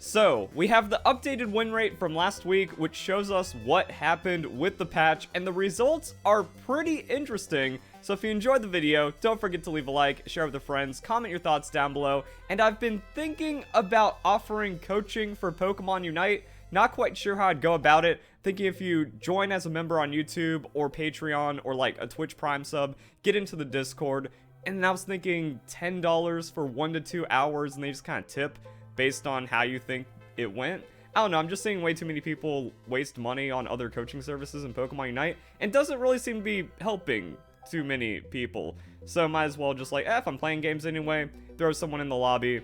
So, we have the updated win rate from last week, which shows us what happened with the patch, and the results are pretty interesting. So if you enjoyed the video, don't forget to leave a like, share with your friends, comment your thoughts down below, and I've been thinking about offering coaching for Pokemon Unite. Not quite sure how I'd go about it. Thinking if you join as a member on YouTube or Patreon or like a Twitch Prime sub, get into the Discord, and I was thinking $10 for 1 to 2 hours, and they just kind of tip based on how you think it went. I don't know, I'm just seeing way too many people waste money on other coaching services in Pokemon Unite, and doesn't really seem to be helping too many people. So might as well just like, if I'm playing games anyway, throw someone in the lobby,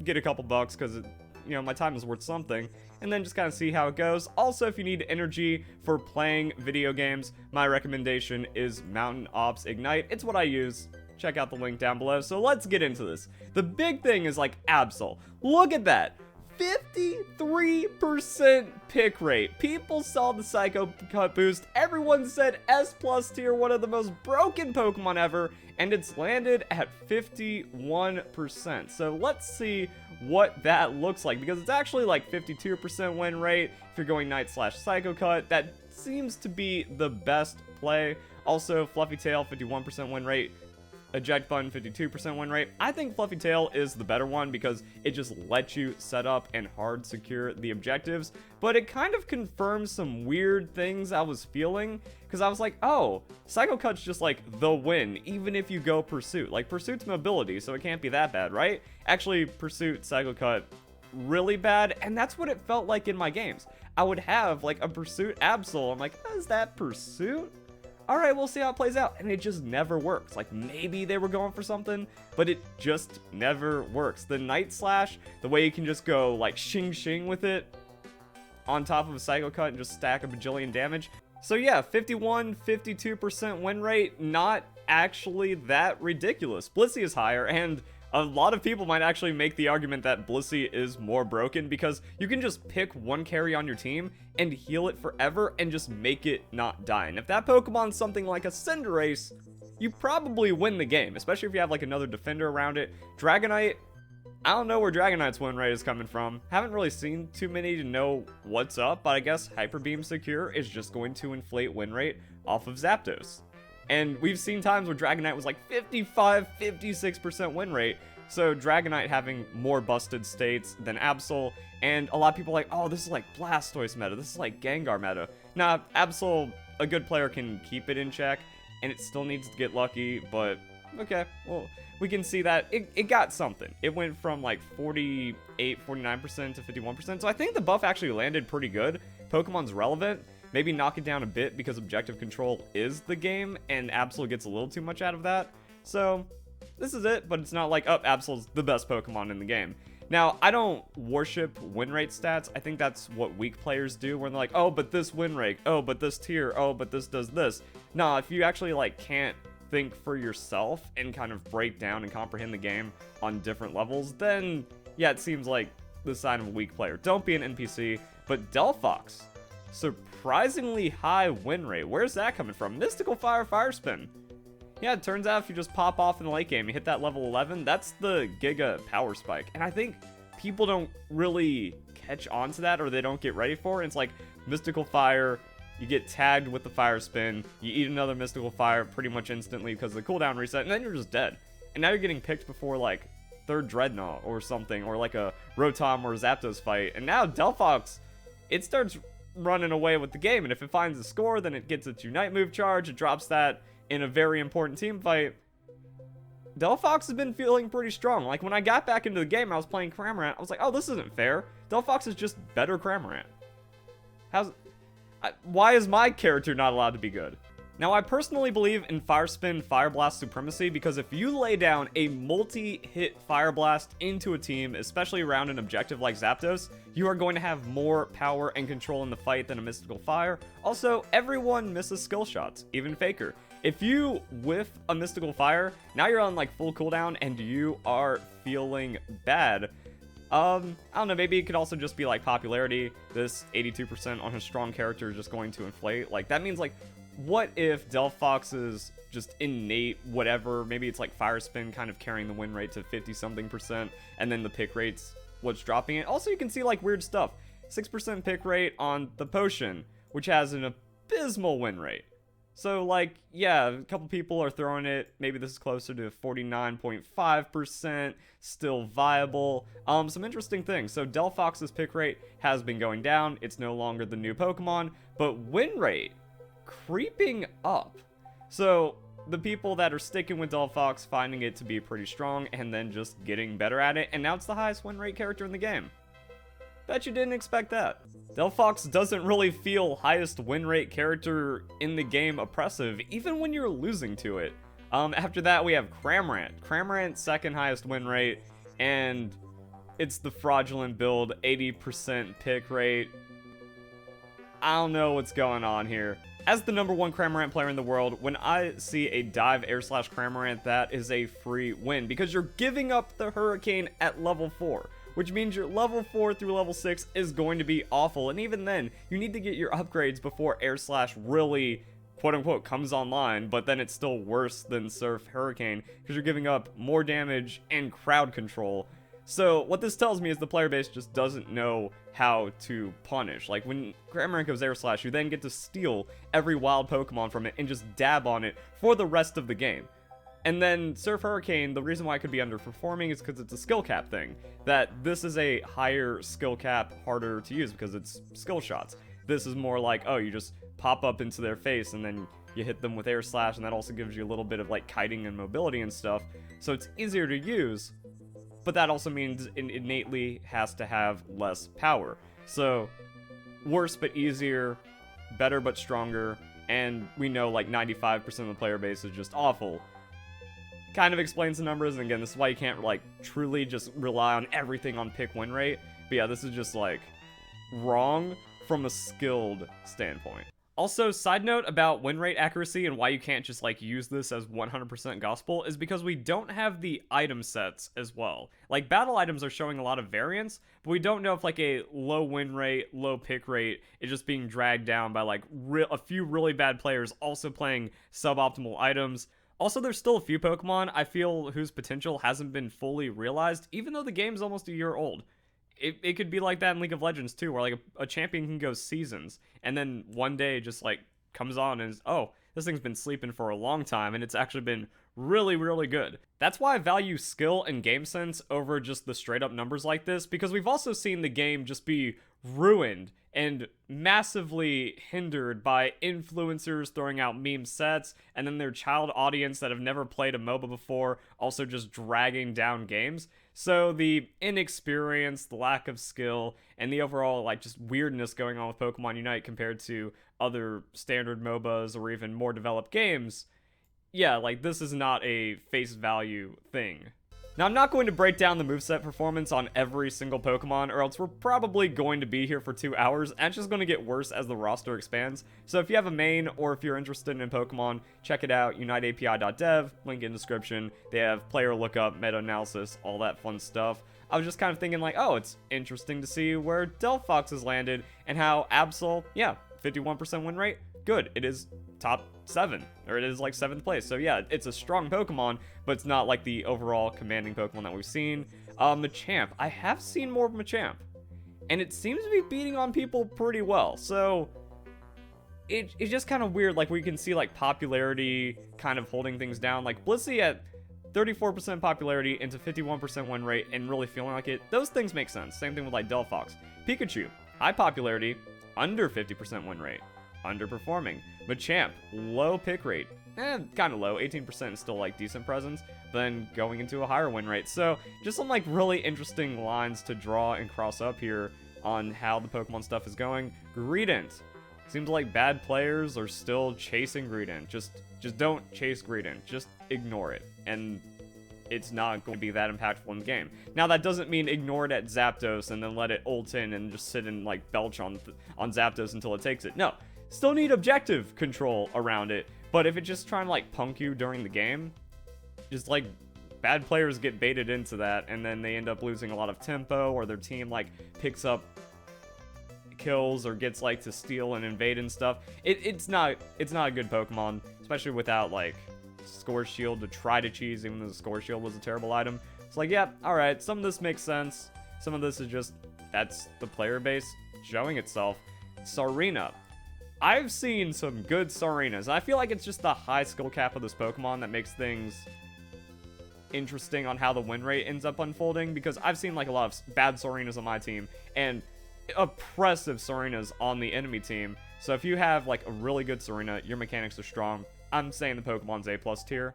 get a couple bucks, because you know, my time is worth something, and then just kind of see how it goes. Also, if you need energy for playing video games, my recommendation is Mountain Ops Ignite. It's what I use. Check out the link down below. So let's get into this. The big thing is like Absol. Look at that. 53% pick rate. People saw the Psycho Cut boost. Everyone said S+ tier, one of the most broken Pokemon ever, and it's landed at 51%. So let's see what that looks like, because it's actually like 52% win rate if you're going Night/Psycho Cut. That seems to be the best play. Also, Fluffy Tail, 51% win rate. Eject Button, 52% win rate. I think Fluffy Tail is the better one because it just lets you set up and hard secure the objectives, but it kind of confirms some weird things I was feeling, because I was like, oh, Psycho Cut's just like the win, even if you go Pursuit. Like, Pursuit's mobility, so it can't be that bad, right? Actually, Pursuit, Psycho Cut, really bad, and that's what it felt like in my games. I would have like a Pursuit Absol. I'm like, is that Pursuit? Alright, we'll see how it plays out, and it just never works. Like, maybe they were going for something, but it just never works. The Night Slash, the way you can just go, like, shing with it on top of a Psycho Cut and just stack a bajillion damage. So yeah, 52% win rate, not actually that ridiculous. Blissey is higher, and a lot of people might actually make the argument that Blissey is more broken because you can just pick one carry on your team and heal it forever and just make it not die. And if that Pokemon's something like a Cinderace, you probably win the game, especially if you have like another defender around it. Dragonite, I don't know where Dragonite's win rate is coming from. Haven't really seen too many to know what's up, but I guess Hyper Beam Secure is just going to inflate win rate off of Zapdos. And we've seen times where Dragonite was like 56% win rate. So Dragonite having more busted states than Absol. And a lot of people are like, oh, this is like Blastoise meta. This is like Gengar meta. Nah, Absol, a good player can keep it in check. And it still needs to get lucky. But, okay, well, we can see that it got something. It went from like 49% to 51%. So I think the buff actually landed pretty good. Pokemon's relevant. Maybe knock it down a bit because objective control is the game, and Absol gets a little too much out of that. So, this is it, but it's not like, oh, Absol's the best Pokemon in the game. Now, I don't worship win rate stats. I think that's what weak players do, where they're like, oh, but this win rate, oh, but this tier, oh, but this does this. Nah, if you actually, like, can't think for yourself and kind of break down and comprehend the game on different levels, then, yeah, it seems like the sign of a weak player. Don't be an NPC, but Delphox, surprisingly high win rate. Where's that coming from? Mystical Fire, Fire Spin. Yeah, it turns out if you just pop off in the late game, you hit that level 11, that's the Giga Power Spike. And I think people don't really catch on to that, or they don't get ready for it. It's like Mystical Fire, you get tagged with the Fire Spin, you eat another Mystical Fire pretty much instantly because of the cooldown reset, and then you're just dead. And now you're getting picked before like 3rd Dreadnought or something, or like a Rotom or Zapdos fight. And now Delphox, it starts running away with the game, and if it finds a score, then it gets its Unite move charge, it drops that in a very important team fight. Delphox has been feeling pretty strong. Like, when I got back into the game, I was playing Cramorant, I was like, oh, this isn't fair. Delphox is just better Cramorant. Why is my character not allowed to be good? Now, I personally believe in Fire Spin, Fire Blast supremacy, because if you lay down a multi-hit Fire Blast into a team, especially around an objective like Zapdos, you are going to have more power and control in the fight than a Mystical Fire. Also, everyone misses skill shots, even Faker. If you whiff a Mystical Fire, now you're on like full cooldown and you are feeling bad. I don't know, maybe it could also just be like popularity. This 82% on his strong character is just going to inflate. Like, that means like, what if Delphox's just innate whatever, maybe it's like Fire Spin kind of carrying the win rate to 50-something%, and then the pick rate's what's dropping it. Also, you can see like weird stuff. 6% pick rate on the potion, which has an abysmal win rate. So, like, yeah, a couple people are throwing it. Maybe this is closer to 49.5%, still viable. Some interesting things. So, Delphox's pick rate has been going down. It's no longer the new Pokemon, but win rate creeping up. So, the people that are sticking with Delphox finding it to be pretty strong and then just getting better at it, and now it's the highest win rate character in the game. Bet you didn't expect that. Delphox doesn't really feel highest win rate character in the game oppressive, even when you're losing to it. After that, we have Cramorant. Cramorant's second highest win rate, and it's the fraudulent build, 80% pick rate. I don't know what's going on here. As the #1 Cramorant player in the world, when I see a dive air slash Cramorant, that is a free win, because you're giving up the Hurricane at level 4. Which means your level 4 through level 6 is going to be awful, and even then, you need to get your upgrades before Air Slash really, quote-unquote, comes online, but then it's still worse than Surf Hurricane, because you're giving up more damage and crowd control. So, what this tells me is the player base just doesn't know how to punish. Like, when Cramorant goes Air Slash, you then get to steal every wild Pokemon from it and just dab on it for the rest of the game. And then Surf Hurricane, the reason why it could be underperforming is because it's a skill cap thing. That this is a higher skill cap, harder to use because it's skill shots. This is more like, oh, you just pop up into their face and then you hit them with Air Slash, and that also gives you a little bit of like kiting and mobility and stuff. So it's easier to use, but that also means it innately has to have less power. So worse but easier, better but stronger, and we know like 95% of the player base is just awful. Kind of explains the numbers, and again, this is why you can't like truly just rely on everything on pick win rate. But yeah, this is just like wrong from a skilled standpoint. Also, side note about win rate accuracy and why you can't just like use this as 100% gospel is because we don't have the item sets as well. Like, battle items are showing a lot of variance, but we don't know if like a low win rate, low pick rate is just being dragged down by like a few really bad players also playing suboptimal items. Also, there's still a few Pokemon I feel whose potential hasn't been fully realized, even though the game's almost a year old. It could be like that in League of Legends too, where like a champion can go seasons, and then one day just like comes on and is, oh, this thing's been sleeping for a long time, and it's actually been really, really good. That's why I value skill and game sense over just the straight up numbers like this, because we've also seen the game just be ruined and massively hindered by influencers throwing out meme sets, and then their child audience that have never played a MOBA before also just dragging down games. So the inexperience, the lack of skill, and the overall like just weirdness going on with Pokemon Unite compared to other standard MOBAs or even more developed games, yeah, like this is not a face value thing. Now, I'm not going to break down the moveset performance on every single Pokemon, or else we're probably going to be here for 2 hours, and it's just going to get worse as the roster expands. So if you have a main, or if you're interested in Pokemon, check it out, uniteapi.dev, link in description. They have player lookup, meta-analysis, all that fun stuff. I was just kind of thinking like, oh, it's interesting to see where Delphox has landed, and how Absol, yeah, 51% win rate, good, it is top 7, or it is like 7th place. So yeah, it's a strong Pokemon, but it's not like the overall commanding Pokemon that we've seen. Machamp, I have seen more of Machamp, and it seems to be beating on people pretty well. So it's just kind of weird, like we can see like popularity kind of holding things down, like Blissey at 34% popularity into 51% win rate and really feeling like it. Those things make sense. Same thing with like Delphox. Pikachu, high popularity, under 50% win rate, underperforming. Machamp, low pick rate, kind of low, 18% is still like decent presence, but then going into a higher win rate. So just some like really interesting lines to draw and cross up here on how the Pokemon stuff is going. Greedent, seems like bad players are still chasing Greedent. Just don't chase Greedent, just ignore it, and it's not going to be that impactful in the game. Now, that doesn't mean ignore it at Zapdos and then let it ult in and just sit and like belch on Zapdos until it takes it. No, still need objective control around it, but if it's just trying to like punk you during the game, just like bad players get baited into that, and then they end up losing a lot of tempo, or their team like picks up kills or gets like to steal and invade and stuff. It's not a good Pokemon, especially without like Score Shield to try to cheese, even though the Score Shield was a terrible item. It's like, yeah, alright, some of this makes sense, some of this is just, that's the player base showing itself. Sarina. I've seen some good Sarinas. I feel like it's just the high skill cap of this Pokemon that makes things interesting on how the win rate ends up unfolding, because I've seen like a lot of bad Sarinas on my team and oppressive Sarinas on the enemy team. So if you have like a really good Sarina, your mechanics are strong. I'm saying the Pokemon's A+ tier.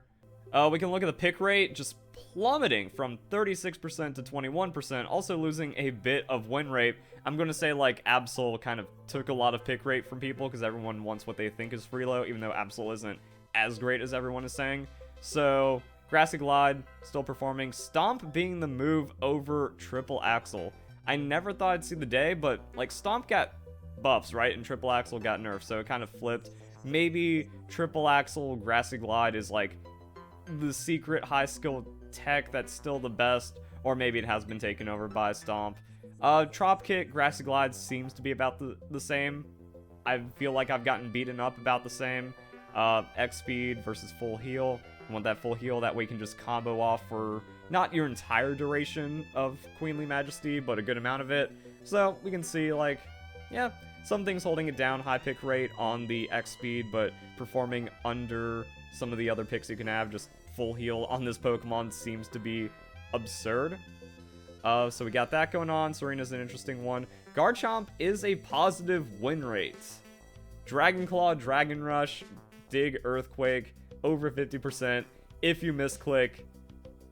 We can look at the pick rate, just plummeting from 36% to 21%, also losing a bit of win rate. I'm going to say like Absol kind of took a lot of pick rate from people because everyone wants what they think is Freelo, even though Absol isn't as great as everyone is saying. So Grassy Glide still performing. Stomp being the move over Triple Axle. I never thought I'd see the day, but like Stomp got buffs, right? And Triple Axle got nerfed, so it kind of flipped. Maybe Triple Axle Grassy Glide is like the secret high skill tech that's still the best, or maybe it has been taken over by Stomp. Trop Kick, Grassy Glide seems to be about the same. I feel like I've gotten beaten up about the same. X Speed versus Full Heal. I want that Full Heal, that way you can just combo off for not your entire duration of Queenly Majesty, but a good amount of it. So we can see like, yeah, some things holding it down, high pick rate on the X Speed, but performing under some of the other picks you can have. Just Full Heal on this Pokemon seems to be absurd. So we got that going on. Serena's an interesting one. Garchomp is a positive win rate. Dragon Claw, Dragon Rush, Dig, Earthquake, over 50%. If you misclick,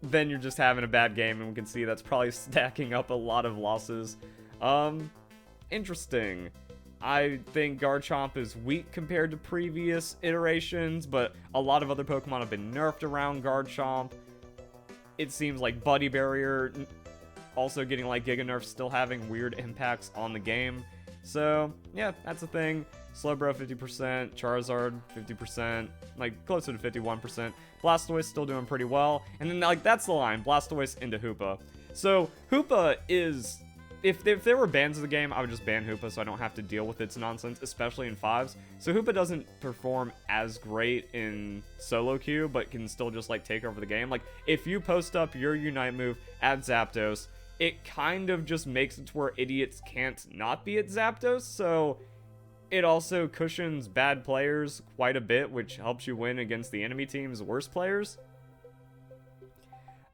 then you're just having a bad game, and we can see that's probably stacking up a lot of losses. Interesting. I think Garchomp is weak compared to previous iterations, but a lot of other Pokemon have been nerfed around Garchomp. It seems like Buddy Barrier also getting like Giga Nerfs, still having weird impacts on the game. So yeah, that's a thing. Slowbro 50%, Charizard 50%, like closer to 51%. Blastoise still doing pretty well. And then like that's the line, Blastoise into Hoopa. So Hoopa is, if there were bans of the game, I would just ban Hoopa so I don't have to deal with its nonsense, especially in 5s. So Hoopa doesn't perform as great in solo queue, but can still just like take over the game. Like if you post up your Unite move at Zapdos, it kind of just makes it to where idiots can't not be at Zapdos, so it also cushions bad players quite a bit, which helps you win against the enemy team's worst players.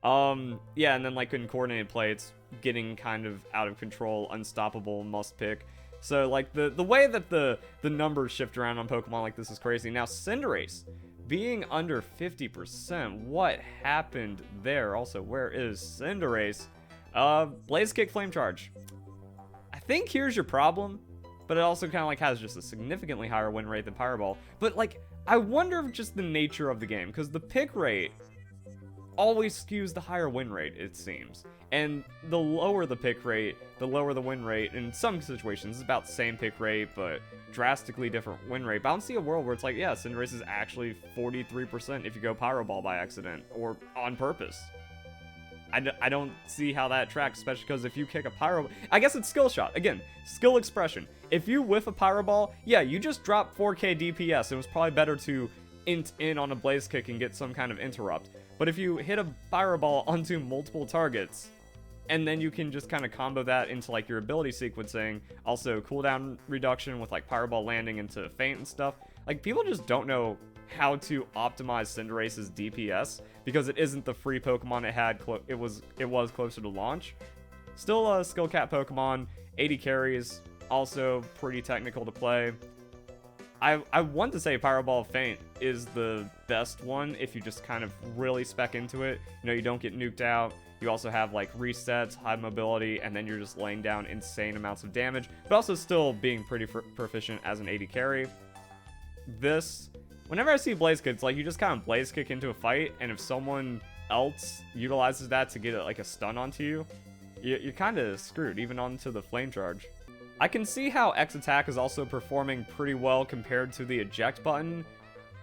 Yeah, and then like in coordinated play, it's getting kind of out of control, unstoppable, must pick. So like the way that the numbers shift around on Pokemon like this is crazy. Now Cinderace being under 50%, what happened there? Also, where is Cinderace? Blaze Kick, Flame Charge. I think here's your problem, but it also kind of like has just a significantly higher win rate than Pyro Ball. But like, I wonder if just the nature of the game, because the pick rate always skews the higher win rate, it seems. And the lower the pick rate, the lower the win rate. In some situations, it's about the same pick rate, but drastically different win rate. But I don't see a world where it's like, yeah, Cinderace is actually 43% if you go Pyro Ball by accident, or on purpose. I don't see how that tracks, especially because if you kick a Pyro... I guess it's Skill Shot. Again, skill expression. If you whiff a Pyro Ball, yeah, you just drop 4k DPS. It was probably better to int in on a Blaze Kick and get some kind of interrupt. But if you hit a Pyro Ball onto multiple targets, and then you can just kind of combo that into like your ability sequencing, also cooldown reduction with like Pyro Ball landing into Feint and stuff, like people just don't know how to optimize Cinderace's DPS because it isn't the free Pokemon it had. It was closer to launch. Still a skill cap Pokemon, 80 carries, also pretty technical to play. I want to say Pyro Ball Feint is the best one if you just kind of really spec into it. You know, you don't get nuked out. You also have like resets, high mobility, and then you're just laying down insane amounts of damage, but also still being pretty proficient as an 80 carry. This, whenever I see Blaze Kick, it's like you just kind of Blaze Kick into a fight, and if someone else utilizes that to get like a stun onto you, you're kind of screwed, even onto the Flame Charge. I can see how X Attack is also performing pretty well compared to the eject button.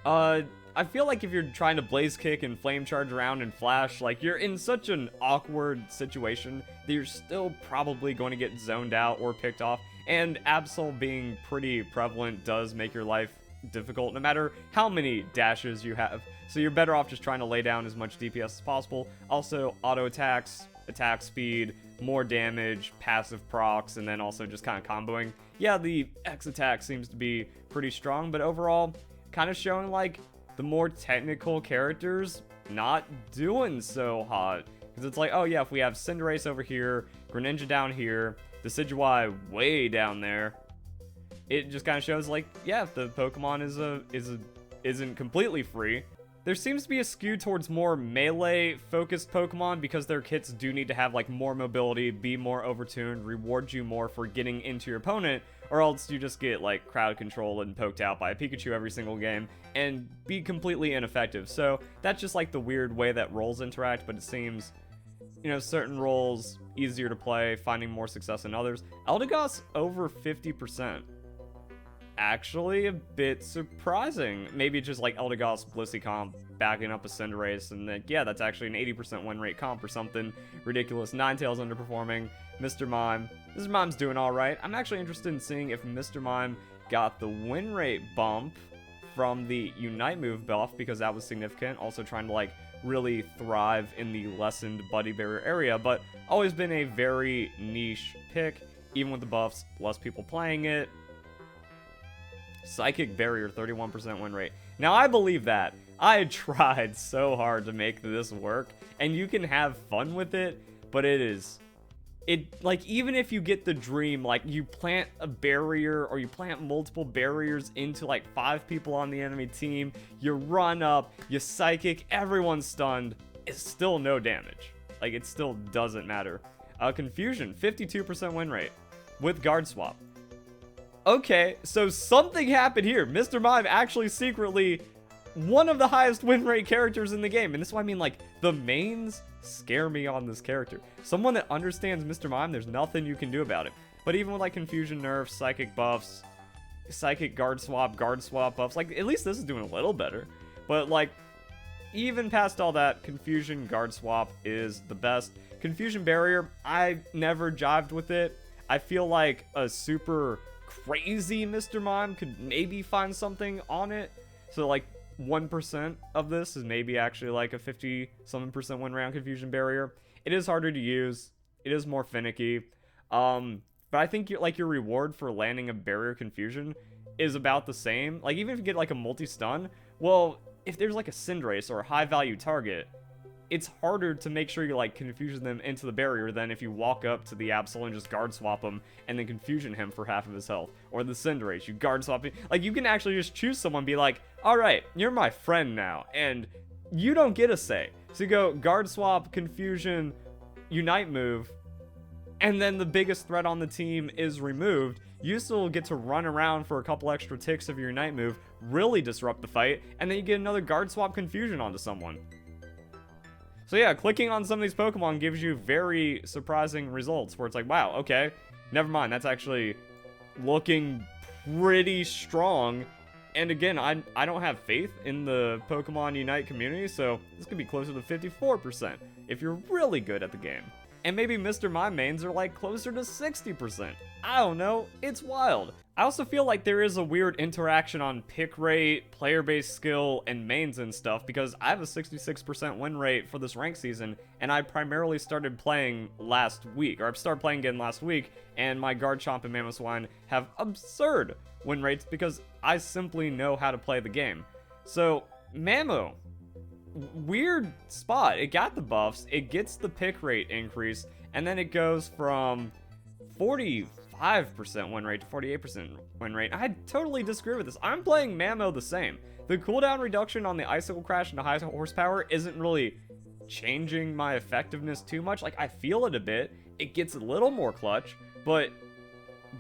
I feel like if you're trying to Blaze Kick and Flame Charge around and Flash, like you're in such an awkward situation that you're still probably going to get zoned out or picked off, and Absol being pretty prevalent does make your life difficult no matter how many dashes you have. So you're better off just trying to lay down as much DPS as possible. Also, auto attacks, attack speed, more damage, passive procs, and then also just kind of comboing. Yeah, the X attack seems to be pretty strong, but overall, kind of showing like the more technical characters not doing so hot. Because it's like, oh yeah, if we have Cinderace over here, Greninja down here, Decidueye way down there, it just kind of shows like, yeah, if the Pokemon isn't completely free. There seems to be a skew towards more melee-focused Pokemon because their kits do need to have like more mobility, be more overtuned, reward you more for getting into your opponent, or else you just get like crowd control and poked out by a Pikachu every single game and be completely ineffective. So that's just like the weird way that roles interact, but it seems, you know, certain roles easier to play, finding more success than others. Eldegoss over 50%. Actually a bit surprising. Maybe just like Eldegoss Blissey comp backing up a Cinderace, and then yeah, that's actually an 80% win rate comp or something ridiculous. Ninetales underperforming. Mr. Mime's doing alright. I'm actually interested in seeing if Mr. Mime got the win rate bump from the Unite move buff, because that was significant. Also trying to like really thrive in the lessened buddy barrier area, but always been a very niche pick. Even with the buffs, less people playing it. Psychic Barrier, 31% win rate. Now, I believe that. I tried so hard to make this work, and you can have fun with it, but like, even if you get the dream, like, you plant a barrier, or you plant multiple barriers into, like, 5 people on the enemy team, you run up, you Psychic, everyone's stunned, it's still no damage. Like, it still doesn't matter. Confusion, 52% win rate, with Guard Swap. Okay, so something happened here. Mr. Mime actually secretly one of the highest win rate characters in the game. And this is what I mean, like, the mains scare me on this character. Someone that understands Mr. Mime, there's nothing you can do about it. But even with, like, Confusion nerfs, Psychic buffs, Psychic Guard Swap buffs, like, at least this is doing a little better. But, like, even past all that, Confusion Guard Swap is the best. Confusion Barrier, I never jived with it. I feel like a super crazy Mr. Mime could maybe find something on it. So like 1% of this is maybe actually like a 50-something% win round Confusion Barrier. It is harder to use. It is more finicky. But I think your reward for landing a Barrier Confusion is about the same. Like, even if you get like a multi-stun, well, if there's like a Cinderace or a high value target, it's harder to make sure you like Confusion them into the barrier than if you walk up to the Absol and just Guard Swap him and then Confusion him for half of his health. Or the Cinderace, you Guard Swap him. Like, you can actually just choose someone, be like, alright, you're my friend now, and you don't get a say. So you go Guard Swap, Confusion, Unite move, and then the biggest threat on the team is removed. You still get to run around for a couple extra ticks of your Unite move, really disrupt the fight, and then you get another Guard Swap Confusion onto someone. So yeah, clicking on some of these Pokemon gives you very surprising results, where it's like, wow, okay, never mind, that's actually looking pretty strong. And again, I don't have faith in the Pokemon Unite community, so this could be closer to 54% if you're really good at the game. And maybe Mr. Mime mains are like closer to 60%. I don't know, it's wild. I also feel like there is a weird interaction on pick rate, player-based skill, and mains and stuff, because I have a 66% win rate for this rank season, and I primarily started playing last week, or I've started playing again last week, and my Garchomp and Mamoswine have absurd win rates because I simply know how to play the game. So, Mamo, weird spot. It got the buffs, it gets the pick rate increase, and then it goes from 45% win rate to 48% win rate. I totally disagree with this. I'm playing Mamo the same. The cooldown reduction on the Icicle Crash into high horsepower isn't really changing my effectiveness too much. Like, I feel it a bit. It gets a little more clutch, but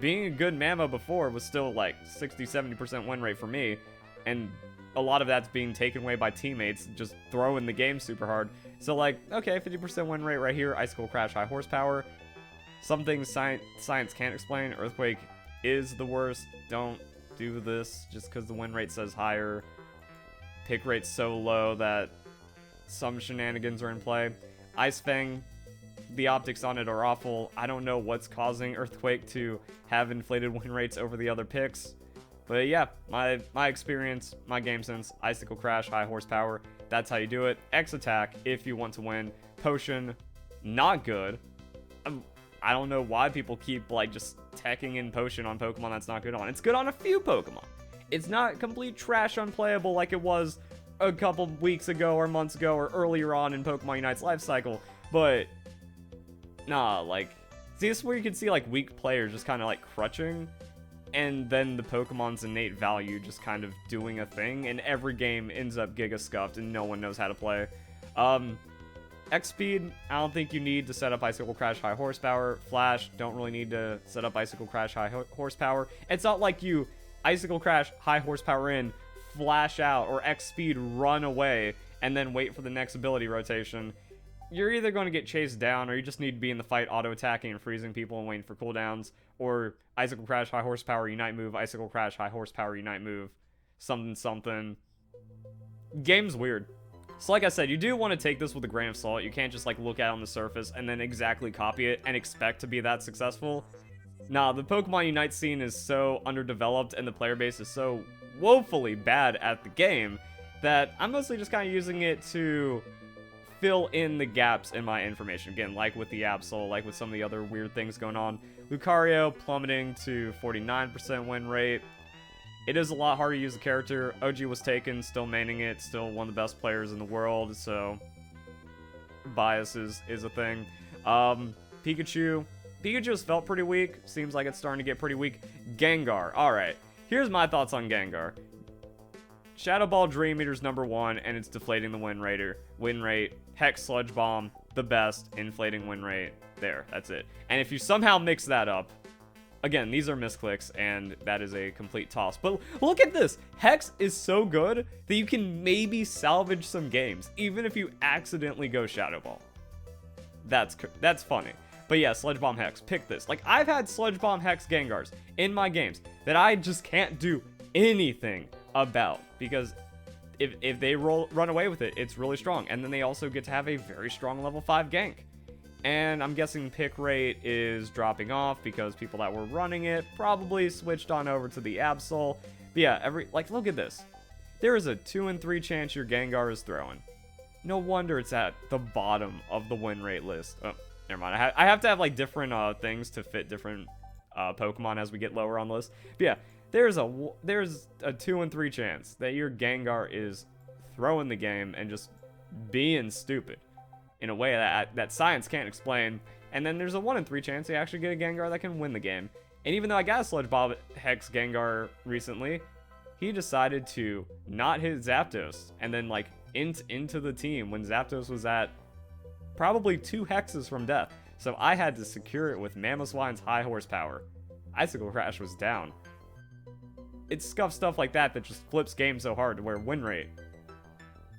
being a good Mamo before was still like 60-70% win rate for me, and a lot of that's being taken away by teammates just throwing the game super hard. So like, okay, 50% win rate right here, Icicle Crash, high horsepower. Something science can't explain. Earthquake is the worst. Don't do this just because the win rate says higher. Pick rate's so low that some shenanigans are in play. Ice Fang, the optics on it are awful. I don't know what's causing Earthquake to have inflated win rates over the other picks. But yeah, my experience, my game sense, Icicle Crash, high horsepower, that's how you do it. X Attack if you want to win. Potion, not good. I don't know why people keep, like, just teching in Potion on Pokemon that's not good on. It's good on a few Pokemon. It's not complete trash unplayable like it was a couple weeks ago or months ago or earlier on in Pokemon Unite's life cycle, but nah, like, see, this is where you can see, like, weak players just kind of, like, crutching, and then the Pokemon's innate value just kind of doing a thing, and every game ends up Giga Scuffed, and no one knows how to play. X-Speed, I don't think you need to set up Icicle Crash High Horsepower. Flash, don't really need to set up Icicle Crash High Horsepower. It's not like you Icicle Crash High Horsepower in, Flash out, or X-Speed run away, and then wait for the next ability rotation. You're either going to get chased down, or you just need to be in the fight auto-attacking and freezing people and waiting for cooldowns, or Icicle Crash High Horsepower Unite move, Icicle Crash High Horsepower Unite move, something something. Game's weird. So like I said, you do want to take this with a grain of salt. You can't just like look at it on the surface and then exactly copy it and expect to be that successful. Nah, the Pokemon Unite scene is so underdeveloped and the player base is so woefully bad at the game that I'm mostly just kind of using it to fill in the gaps in my information. Again, like with the Absol, like with some of the other weird things going on. Lucario plummeting to 49% win rate. It is a lot harder to use the character. OG was taken, still maining it, still one of the best players in the world, so bias is a thing. Pikachu has felt pretty weak. Seems like it's starting to get pretty weak. Gengar. Alright, here's my thoughts on Gengar. Shadow Ball Dream Eater's #1, and it's deflating the win rate. Hex Sludge Bomb, the best, inflating win rate. There, that's it. And if you somehow mix that up, again, these are misclicks, and that is a complete toss. But look at this. Hex is so good that you can maybe salvage some games, even if you accidentally go Shadow Ball. That's funny. But yeah, Sludge Bomb Hex. Pick this. Like, I've had Sludge Bomb Hex Gengars in my games that I just can't do anything about, because if they run away with it, it's really strong. And then they also get to have a very strong level 5 gank. And I'm guessing pick rate is dropping off because people that were running it probably switched on over to the Absol. But yeah, look at this. There is a 2 in 3 chance your Gengar is throwing. No wonder it's at the bottom of the win rate list. Oh, never mind. I have to have like different things to fit different Pokemon as we get lower on the list. But yeah, there's a 2 in 3 chance that your Gengar is throwing the game and just being stupid in a way that science can't explain. And then there's a 1 in 3 chance they actually get a Gengar that can win the game. And even though I got a Sludge Bomb Hex Gengar recently, he decided to not hit Zapdos and then like into the team when Zapdos was at probably 2 hexes from death. So I had to secure it with Mamoswine's High Horsepower. Icicle Crash was down. It's scuffed stuff like that just flips games so hard to where win rate,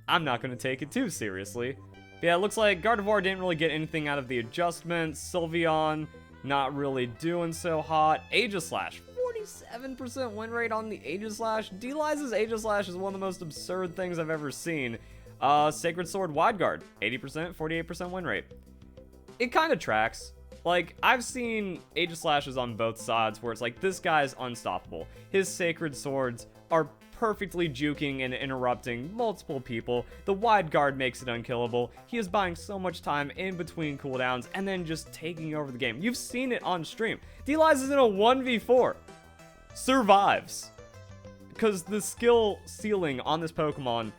I'm not going to take it too seriously. But yeah, it looks like Gardevoir didn't really get anything out of the adjustments. Sylveon, not really doing so hot. Aegislash, 47% win rate on the Aegislash. D-Lize's Aegislash is one of the most absurd things I've ever seen. Sacred Sword Wide Guard, 80%, 48% win rate. It kind of tracks. Like, I've seen Aegislashes on both sides where it's like, this guy's unstoppable. His Sacred Swords are perfectly juking and interrupting multiple people. The Wide Guard makes it unkillable. He is buying so much time in between cooldowns and then just taking over the game. You've seen it on stream. D-Lize is in a 1v4. Survives. Because the skill ceiling on this Pokemon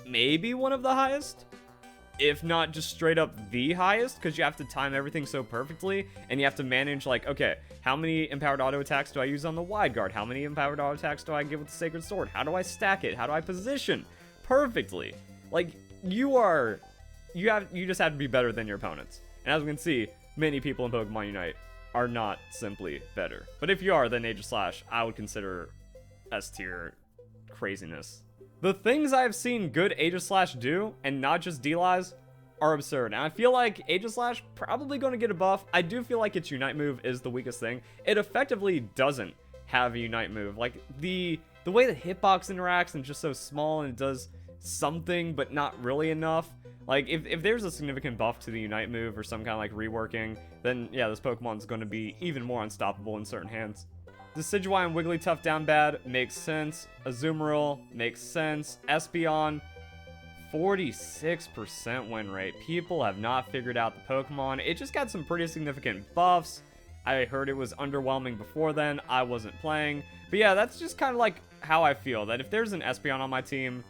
may be one of the highest, if not just straight up the highest, because you have to time everything so perfectly, and you have to manage, like, okay, how many empowered auto attacks do I use on the Wide Guard? How many empowered auto attacks do I give with the Sacred Sword? How do I stack it? How do I position perfectly? Like, you just have to be better than your opponents. And as we can see, many people in Pokemon Unite are not simply better. But if you are, then Aegislash, I would consider S tier craziness. The things I have seen good Aegislash do, and not just D-Lize, are absurd. And I feel like Aegislash probably going to get a buff. I do feel like its Unite move is the weakest thing. It effectively doesn't have a Unite move. Like, the way the hitbox interacts and just so small and it does something but not really enough. Like, if there's a significant buff to the Unite move or some kind of like reworking, then yeah, this Pokemon's going to be even more unstoppable in certain hands. Decidueye and Wigglytuff down bad makes sense. Azumarill makes sense. Espeon, 46% win rate. People have not figured out the Pokemon. It just got some pretty significant buffs. I heard it was underwhelming before then. I wasn't playing. But yeah, that's just kind of like how I feel. That if there's an Espeon on my team,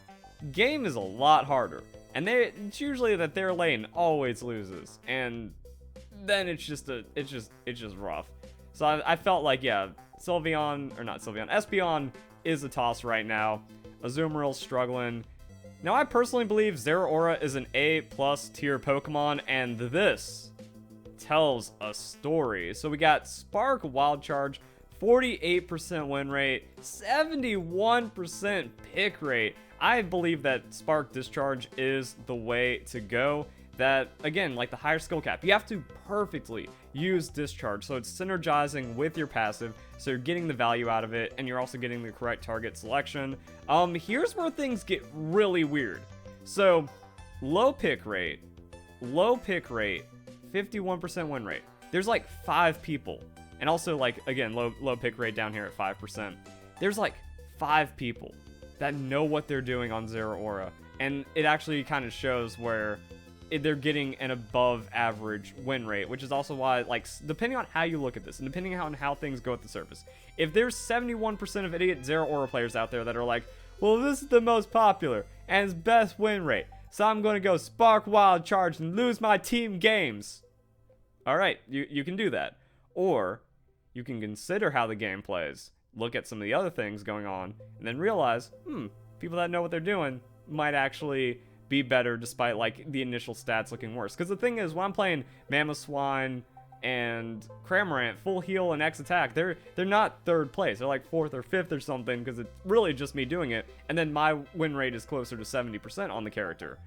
game is a lot harder. And it's usually that their lane always loses. And then it's just rough. So I felt like, yeah, Espeon is a toss right now. Azumarill's struggling. Now, I personally believe Zeraora is an A+ tier Pokemon, and this tells a story. So we got Spark Wild Charge, 48% win rate, 71% pick rate. I believe that Spark Discharge is the way to go. That, again, like the higher skill cap, you have to perfectly use Discharge, so it's synergizing with your passive, so you're getting the value out of it, and you're also getting the correct target selection. Here's where things get really weird. So, low pick rate, 51% win rate. There's like 5 people, and also like, again, low pick rate down here at 5%. There's like 5 people that know what they're doing on Zeraora, and it actually kind of shows where they're getting an above average win rate, which is also why, like, depending on how you look at this and depending on how things go at the surface, if there's 71% of idiot Zeraora players out there that are like, well, this is the most popular and it's best win rate, so I'm going to go Spark Wild Charge and lose my team games. All right, you can do that. Or you can consider how the game plays, look at some of the other things going on, and then realize, people that know what they're doing might actually be better despite like the initial stats looking worse. Because the thing is, when I'm playing Mamoswine and Cramorant full heal and X attack, they're not third place. They're like 4th or 5th or something, because it's really just me doing it. And then my win rate is closer to 70% on the character.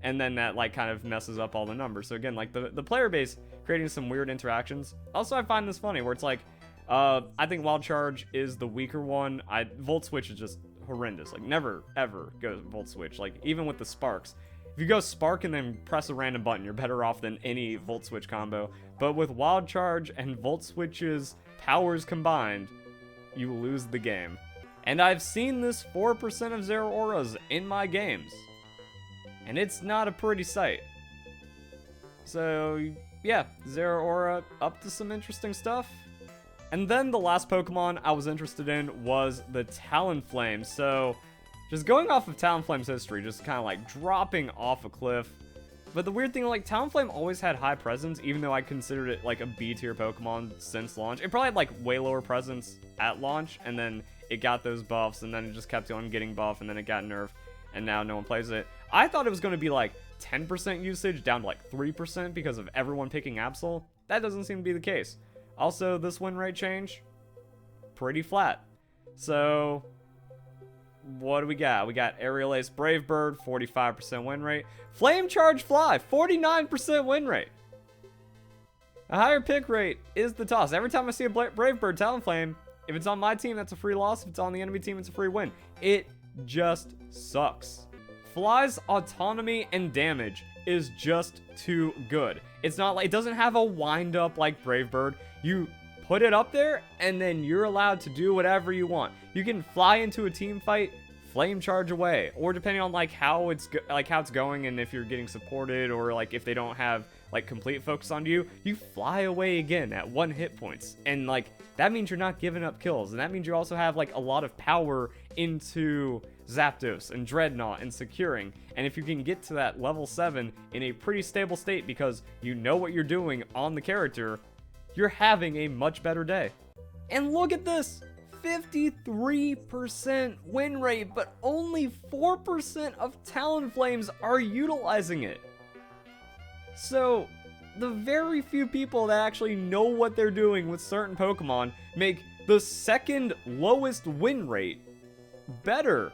And then that like kind of messes up all the numbers. So again, like the player base creating some weird interactions. Also, I find this funny where it's like, I think Wild Charge is the weaker one. Volt Switch is just horrendous. Like, never ever go Volt Switch. Like, even with the Sparks, if you go Spark and then press a random button, you're better off than any Volt Switch combo. But with Wild Charge and Volt Switch's powers combined, you lose the game. And I've seen this 4% of Zeraoras in my games, and it's not a pretty sight. So yeah, Zeraora up to some interesting stuff. And then the last Pokemon I was interested in was the Talonflame. So, just going off of Talonflame's history, just kind of like dropping off a cliff. But the weird thing, like, Talonflame always had high presence, even though I considered it like a B tier Pokemon since launch. It probably had like way lower presence at launch, and then it got those buffs, and then it just kept on getting buffed, and then it got nerfed, and now no one plays it. I thought it was going to be like 10% usage down to like 3% because of everyone picking Absol. That doesn't seem to be the case. Also, this win rate change, pretty flat. So, what do we got? We got Aerial Ace Brave Bird, 45% win rate. Flame Charge Fly, 49% win rate. A higher pick rate is the toss. Every time I see a Brave Bird Talonflame, if it's on my team, that's a free loss. If it's on the enemy team, it's a free win. It just sucks. Fly's autonomy and damage is just too good. It's not like, it doesn't have a wind up like Brave Bird. You put it up there, and then you're allowed to do whatever you want. You can fly into a team fight, flame charge away, or depending on like how it's going, and if you're getting supported, or like if they don't have like complete focus on you, you fly away again at 1 hit points, and like that means you're not giving up kills, and that means you also have like a lot of power into Zapdos and Dreadnought and securing. And if you can get to that level 7 in a pretty stable state because you know what you're doing on the character, you're having a much better day. And look at this, 53% win rate, but only 4% of Talonflames are utilizing it. So, the very few people that actually know what they're doing with certain Pokemon make the second lowest win rate better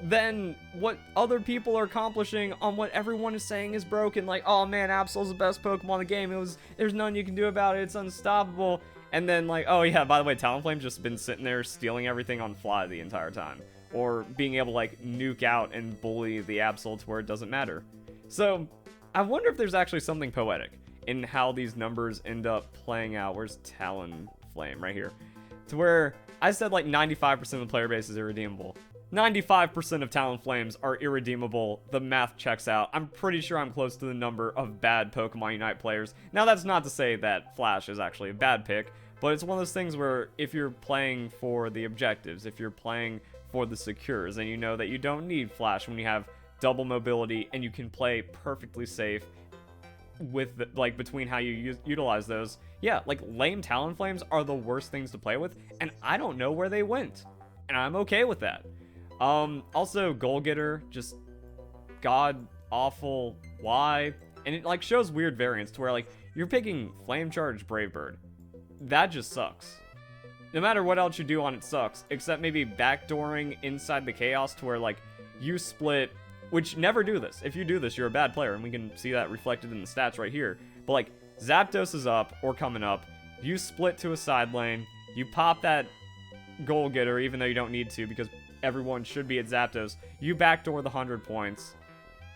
than what other people are accomplishing on what everyone is saying is broken. Like, oh man, Absol's the best Pokemon in the game. There's nothing you can do about it. It's unstoppable. And then like, oh yeah, by the way, Talonflame's just been sitting there stealing everything on Fly the entire time. Or being able to like nuke out and bully the Absol to where it doesn't matter. So, I wonder if there's actually something poetic in how these numbers end up playing out. Where's Talonflame? Right here. To where I said like 95% of the player base is irredeemable. 95% of Talonflames are irredeemable. The math checks out. I'm pretty sure I'm close to the number of bad Pokemon Unite players. Now, that's not to say that Flash is actually a bad pick, but it's one of those things where if you're playing for the objectives, if you're playing for the secures, and you know that you don't need Flash when you have double mobility and you can play perfectly safe with like between how you utilize those, yeah, like lame Talonflames are the worst things to play with, and I don't know where they went, and I'm okay with that. Also, Goal Getter, just god awful. Why? And it like shows weird variants to where like you're picking Flame Charge Brave Bird. That just sucks. No matter what else you do on it sucks, except maybe backdooring inside the chaos to where like you split, which never do this. If you do this, you're a bad player, and we can see that reflected in the stats right here. But like Zapdos is up or coming up, you split to a side lane, you pop that Goal Getter even though you don't need to because everyone should be at Zapdos, you backdoor the 100 points,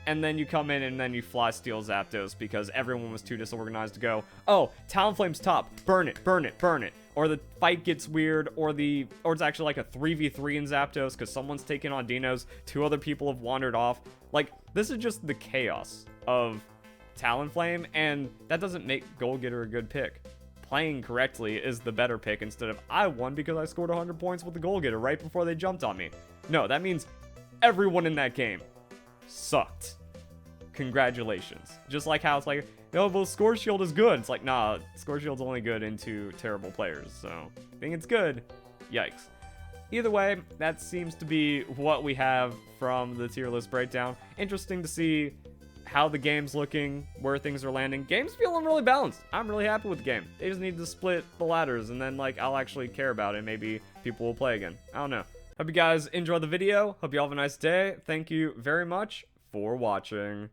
and then you come in and then you fly steal Zapdos because everyone was too disorganized to go, oh, Talonflame's top, burn it, burn it, burn it. Or the fight gets weird, or it's actually like a 3v3 in Zapdos because someone's taking on Dinos, 2 other people have wandered off. Like, this is just the chaos of Talonflame, and that doesn't make Goal Getter a good pick. Playing correctly is the better pick instead of I won because I scored 100 points with the Goal Getter right before they jumped on me. No, that means everyone in that game sucked. Congratulations. Just like how it's like, oh, well, Score Shield is good. It's like, nah, Score Shield's only good into terrible players. So, I think it's good. Yikes. Either way, that seems to be what we have from the tier list breakdown. Interesting to see how the game's looking, where things are landing. Game's feeling really balanced. I'm really happy with the game. They just need to split the ladders, and then, like, I'll actually care about it. Maybe people will play again. I don't know. Hope you guys enjoyed the video. Hope you all have a nice day. Thank you very much for watching.